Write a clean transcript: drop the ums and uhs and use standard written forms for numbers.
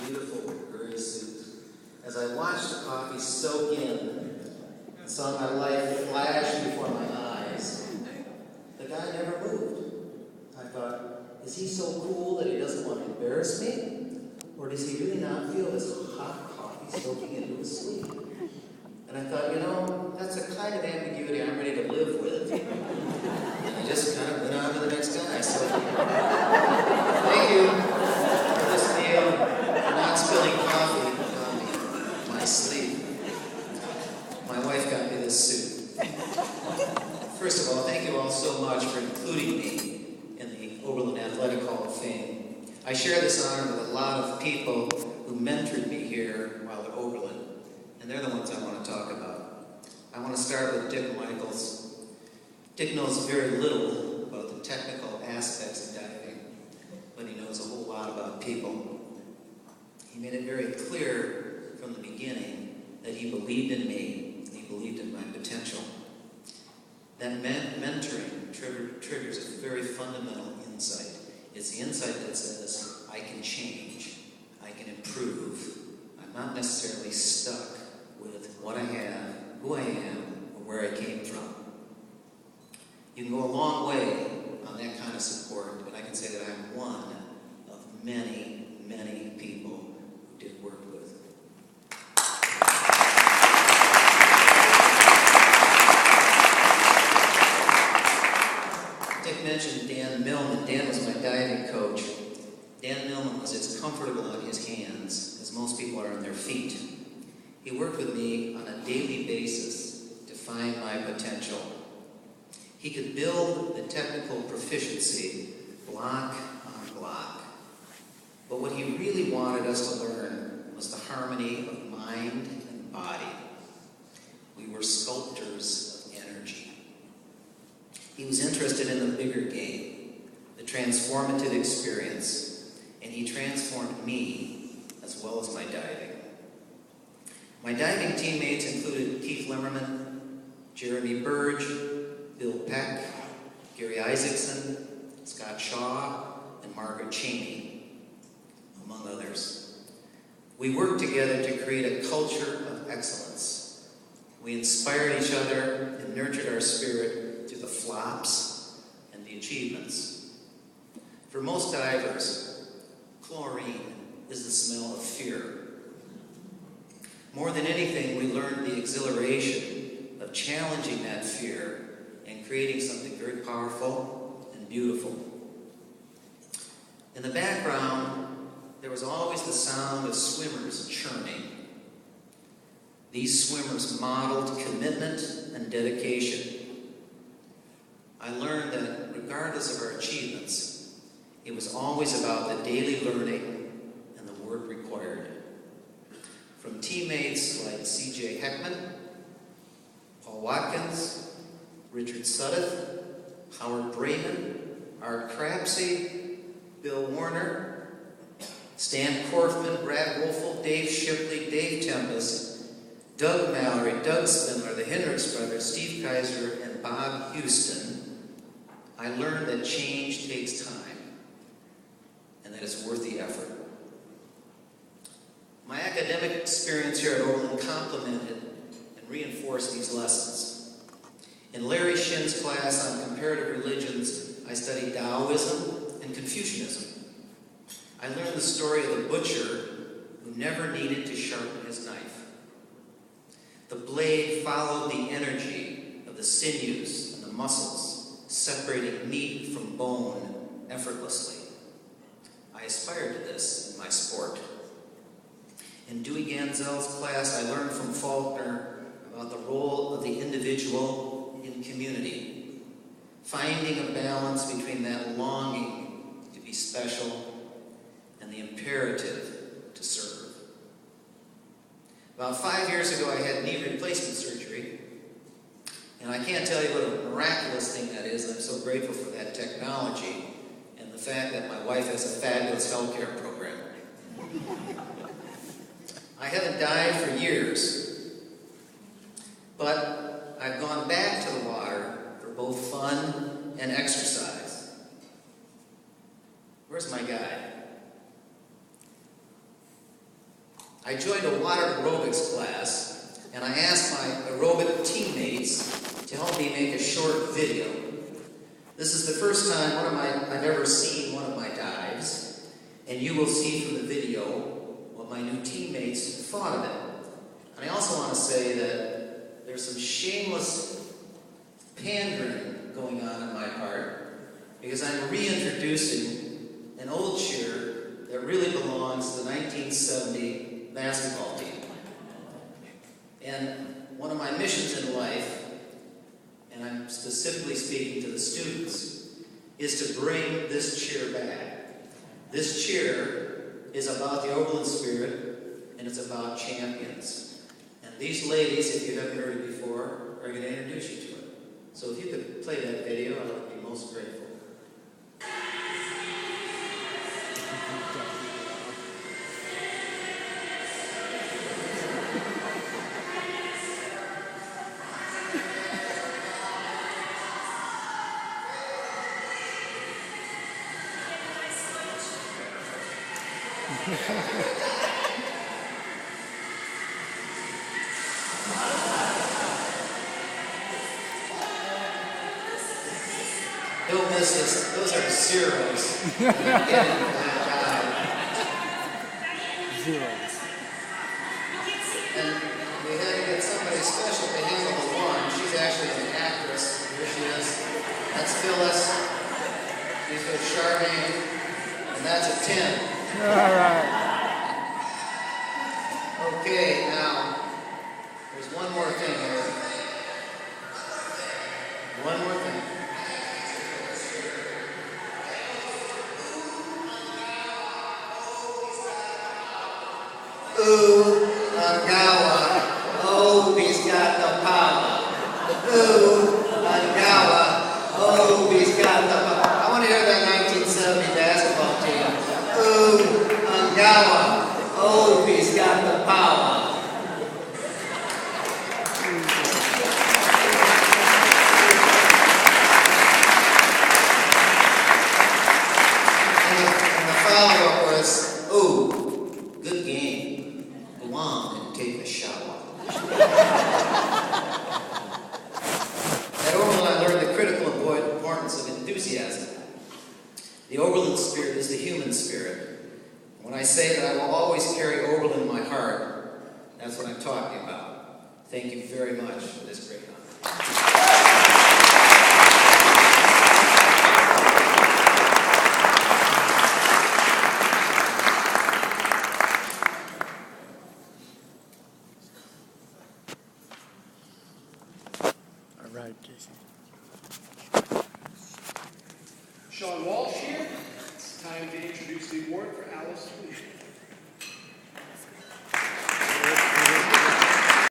beautiful gray suit. As I watched the coffee soak in and saw my life flash before my eyes, the guy never moved. I thought, is he so cool that he doesn't want to embarrass me? Or does he really not feel this hot coffee soaking into his sleep? And I thought, that's a kind of ambiguity I'm ready to live with. And I just kind of went on to the next guy. So, thank you for this meal, for not spilling coffee on my sleeve. My wife got me this suit. First of all, thank you all so much for including me in the Oberlin Athletic Hall of Fame. I share this honor with a lot of people who mentored me here while at Oberlin, and they're the ones I want to talk about. I want to start with Dick Michaels. Dick knows very little about the technical aspects of diving, but he knows a whole lot about people. He made it very clear from the beginning that he believed in me, and he believed in my potential. That mentoring triggers a very fundamental insight. It's the insight that says, I can change, I can improve. I'm not necessarily stuck with what I have, who I am, or where I came from. You can go a long way on that kind of support, and I can say that I'm one of many, many people who did work with. Dick mentioned Dan Millman. Dan was my diving coach. Dan Millman was as comfortable on his hands as most people are on their feet. He worked with me on a daily basis to find my potential. He could build the technical proficiency block on block. But what he really wanted us to learn was the harmony of mind and body. We were sculptors of energy. He was interested in the bigger game, the transformative experience, and he transformed me as well as my diving. My diving teammates included Keith Limmerman, Jeremy Burge, Bill Peck, Gary Isaacson, Scott Shaw, and Margaret Cheney, among others. We worked together to create a culture of excellence. We inspired each other and nurtured our spirit through the flops and the achievements. For most divers, chlorine is the smell of fear. More than anything, we learned the exhilaration of challenging that fear and creating something very powerful and beautiful. In the background, there was always the sound of swimmers churning. These swimmers modeled commitment and dedication. I learned that regardless of our achievements, it was always about the daily learning and the work required. From teammates like C.J. Heckman, Paul Watkins, Richard Suddeth, Howard Brayman, Art Crapsey, Bill Warner, Stan Korfman, Brad Wolfel, Dave Shipley, Dave Tempest, Doug Mallory, Doug Spindler, the Hendricks brothers, Steve Kaiser, and Bob Houston, I learned that change takes time and that it's worth the effort. My academic experience here at Oberlin complemented and reinforced these lessons. In Larry Shin's class on comparative religions, I studied Taoism and Confucianism. I learned the story of the butcher who never needed to sharpen his knife. The blade followed the energy of the sinews and the muscles, separating meat from bone effortlessly. I aspired to this in my sport. In Dewey Ganzel's class, I learned from Faulkner about the role of the individual in community, finding a balance between that longing to be special and the imperative to serve. About 5 years ago, I had knee replacement surgery, and I can't tell you what a miraculous thing that is. I'm so grateful for that technology and the fact that my wife has a fabulous healthcare program. I haven't dived for years, but I've gone back to the water for both fun and exercise. Where's my guy? I joined a water aerobics class, and I asked my aerobic teammates to help me make a short video. This is the first time I've ever seen one of my dives, and you will see from the video what my new teammates thought of it. And I also want to say that there's some shameless pandering going on my part, because I'm reintroducing an old cheer that really belongs to the 1970 basketball team. And one of my missions in life, and I'm specifically speaking to the students, is to bring this cheer back. This cheer is about the Oberlin spirit, and it's about champions. And these ladies, if you haven't heard it before, are going to introduce you to it. So if you could play that video, I would be most grateful. Don't miss this. Those are zeros. Zeros. And we had to get somebody special to handle the one. She's actually an actress. Here she is. That's Phyllis. She's with Charmaine. And that's a 10. All right. Okay, now, there's one more thing here. One more thing. Ooh, Angawa, oh, he's got the power. Ooh, Angawa, oh, he's got the power. I want to hear that 1970 basketball team. Ooh, Angawa, oh, he's got the power. And the follow-up was, ooh, good game. Go on and take a shower. At Oberlin, I learned the critical importance of enthusiasm. The Oberlin spirit is the human spirit. When I say that I will always carry Oberlin in my heart, that's what I'm talking about. Thank you very much for this great honor. All right, Casey. Sean Walsh here. It's time to introduce the award for